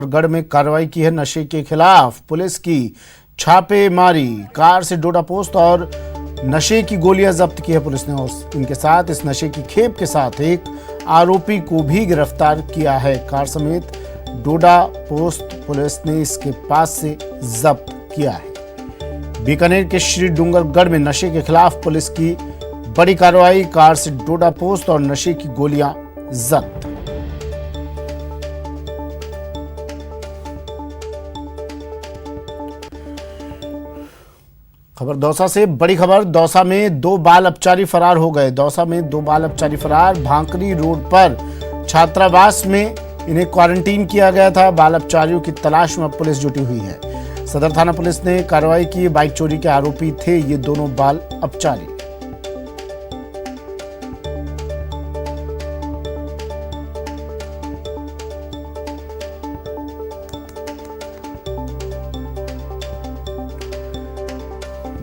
गढ़ में कार्रवाई की है नशे के खिलाफ। पुलिस की छापेमारी, कार से डोडा पोस्त और नशे की गोलियां जब्त की है पुलिस ने, और इनके साथ इस नशे की खेप के साथ एक आरोपी को भी गिरफ्तार किया है। कार समेत डोडा पोस्त पुलिस ने इसके पास से जब्त किया है। बीकानेर के श्री डूंगरगढ़ में नशे के खिलाफ पुलिस की बड़ी कार्रवाई, कार से डोडा पोस्त और नशे की गोलियां जब्त। खबर दौसा से, बड़ी खबर। दौसा में दो बाल अपचारी फरार हो गए। दौसा में दो बाल अपचारी फरार। भांकरी रोड पर छात्रावास में इन्हें क्वारंटीन किया गया था। बाल अपचारियों की तलाश में पुलिस जुटी हुई है। सदर थाना पुलिस ने कार्रवाई की। बाइक चोरी के आरोपी थे ये दोनों बाल अपचारी।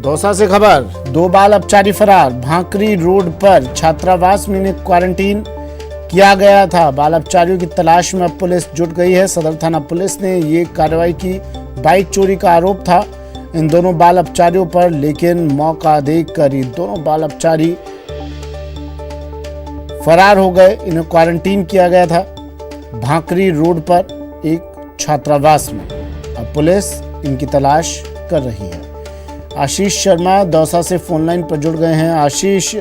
दौसा से खबर, दो बाल अपचारी फरार। भांकरी रोड पर छात्रावास में इन्हें क्वारंटीन किया गया था। बाल अपचारियों की तलाश में अब पुलिस जुट गई है। सदर थाना पुलिस ने ये कार्रवाई की। बाइक चोरी का आरोप था इन दोनों बाल अपचारियों पर, लेकिन मौका देखकर ये दोनों बाल अपचारी फरार हो गए। इन्हें क्वारंटीन किया गया था भांकरी रोड पर एक छात्रावास में। अब पुलिस इनकी तलाश कर रही है। आशीष शर्मा दौसा से फोन लाइन पर जुड़ गए हैं। आशीष,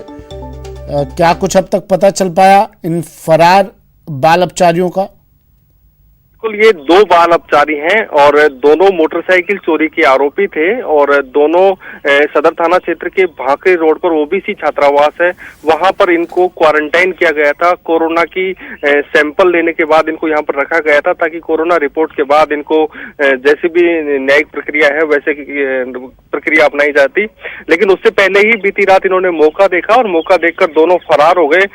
क्या कुछ अब तक पता चल पाया इन फरार बाल अपचारियों का? बिल्कुल, ये दो बाल अपचारी हैं और दोनों मोटरसाइकिल चोरी के आरोपी थे और दोनों सदर थाना क्षेत्र के भांकरी रोड पर ओबीसी छात्रावास है, वहां पर इनको क्वारंटाइन किया गया था। कोरोना की सैंपल लेने के बाद इनको यहाँ पर रखा गया था ताकि कोरोना रिपोर्ट के बाद इनको जैसी भी न्यायिक प्रक्रिया है वैसे प्रक्रिया अपनाई जाती। लेकिन उससे पहले ही बीती रात इन्होंने मौका देखा और मौका देखकर दोनों फरार हो गए।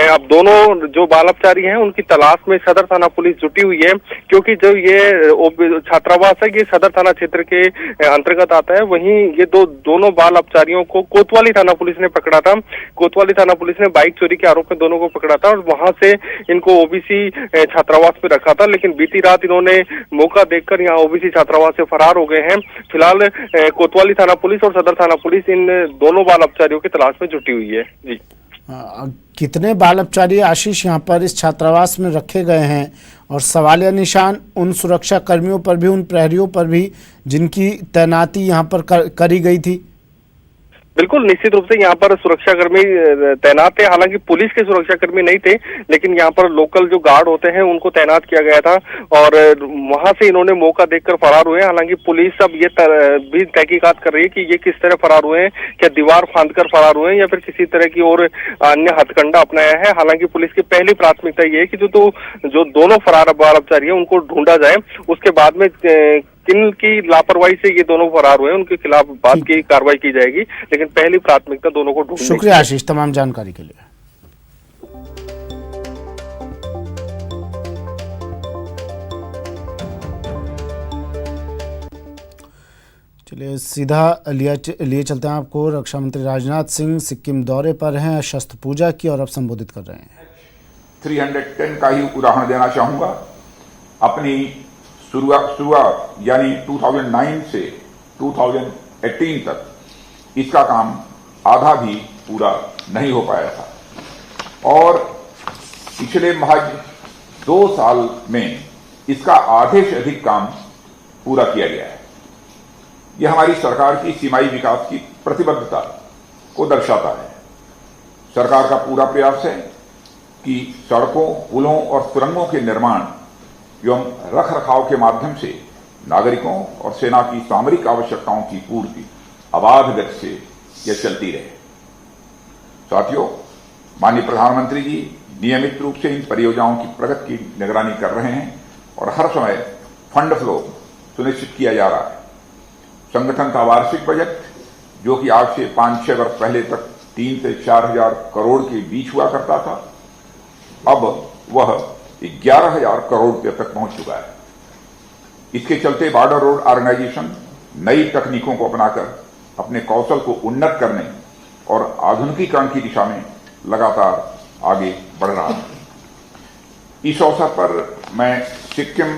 अब दोनों जो बाल अपचारी हैं उनकी तलाश में सदर थाना पुलिस जुटी हुई है, क्योंकि जो ये छात्रावास है ये सदर थाना क्षेत्र के अंतर्गत आता है। वहीं ये दोनों बाल अपचारियों को कोतवाली थाना पुलिस ने पकड़ा था। कोतवाली थाना पुलिस ने बाइक चोरी के आरोप में दोनों को पकड़ा था और वहां से इनको ओबीसी छात्रावास में रखा था। लेकिन बीती रात इन्होंने मौका देखकर यहाँ ओबीसी छात्रावास से फरार हो गए हैं। फिलहाल कोतवाली थाना पुलिस और सदर थाना पुलिस इन दोनों बाल अपचारियों की तलाश में जुटी हुई है। जी, कितने बाल अपचारी आशीष यहाँ पर इस छात्रावास में रखे गए हैं, और सवालिया निशान उन सुरक्षा कर्मियों पर भी, उन प्रहरियों पर भी जिनकी तैनाती यहाँ पर करी गई थी? बिल्कुल, निश्चित रूप से यहाँ पर सुरक्षाकर्मी तैनात थे। हालांकि पुलिस के सुरक्षाकर्मी नहीं थे, लेकिन यहाँ पर लोकल जो गार्ड होते हैं उनको तैनात किया गया था और वहां से इन्होंने मौका देखकर फरार हुए। हालांकि पुलिस अब ये भी तहकीकात कर रही है कि ये किस तरह फरार हुए हैं, क्या दीवार फांदकर फरार हुए हैं या फिर किसी तरह की और अन्य हथकंडा अपनाया है। हालांकि पुलिस की पहली प्राथमिकता ये है कि जो दोनों फरार बाल अपचारी है उनको ढूंढा जाए। उसके बाद में किन की लापरवाही से ये दोनों फरार हुए उनके खिलाफ बाद की कार्रवाई की जाएगी, लेकिन पहली प्राथमिकता दोनों को ढूंढने। शुक्रिया आशीष तमाम जानकारी के लिए। चलिए सीधा लिए चलते हैं आपको। रक्षा मंत्री राजनाथ सिंह सिक्किम दौरे पर हैं, शस्त्र पूजा की और अब संबोधित कर रहे हैं। 310 का ही उदाहरण देना चाहूंगा। अपनी शुरुआत यानी 2009 से 2018 तक इसका काम आधा भी पूरा नहीं हो पाया था और पिछले महज 2 साल में इसका आधे से अधिक काम पूरा किया गया है। यह हमारी सरकार की सीमाई विकास की प्रतिबद्धता को दर्शाता है। सरकार का पूरा प्रयास है कि सड़कों, पुलों और सुरंगों के निर्माण एवं रख रखाव के माध्यम से नागरिकों और सेना की सामरिक आवश्यकताओं की पूर्ति अबाध गति से यह चलती रहे। साथियों, माननीय प्रधानमंत्री जी नियमित रूप से इन परियोजनाओं की प्रगति की निगरानी कर रहे हैं और हर समय फंड फ्लो सुनिश्चित किया जा रहा है। संगठन का वार्षिक बजट, जो कि आज से 5-6 वर्ष पहले तक 3 से 4 हजार करोड़ के बीच हुआ करता था, अब वह 11,000 करोड़ रुपये तक पहुंच चुका है। इसके चलते बॉर्डर रोड ऑर्गेनाइजेशन नई तकनीकों को अपनाकर अपने कौशल को उन्नत करने और आधुनिकीकरण की दिशा में लगातार आगे बढ़ रहा है। इस अवसर पर मैं सिक्किम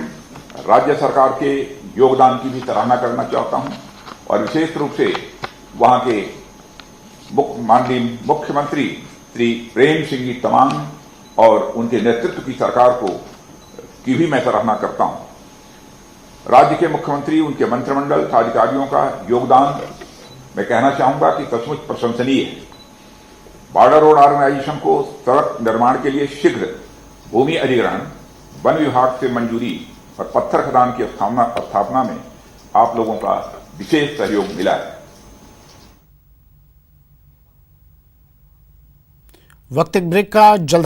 राज्य सरकार के योगदान की भी सराहना करना चाहता हूं और विशेष रूप से वहां के माननीय मुख्यमंत्री श्री प्रेम सिंह जी तमांग और उनके नेतृत्व की सरकार की भी मैं सराहना करता हूं। राज्य के मुख्यमंत्री, उनके मंत्रिमंडल, अधिकारियों का योगदान मैं कहना चाहूंगा कि सचमुच प्रशंसनीय है। बॉर्डर रोड ऑर्गेनाइजेशन को सड़क निर्माण के लिए शीघ्र भूमि अधिग्रहण, वन विभाग से मंजूरी और पत्थर खदान की स्थापना में आप लोगों का विशेष सहयोग मिला है। वक्त एक ब्रेक का, जल्द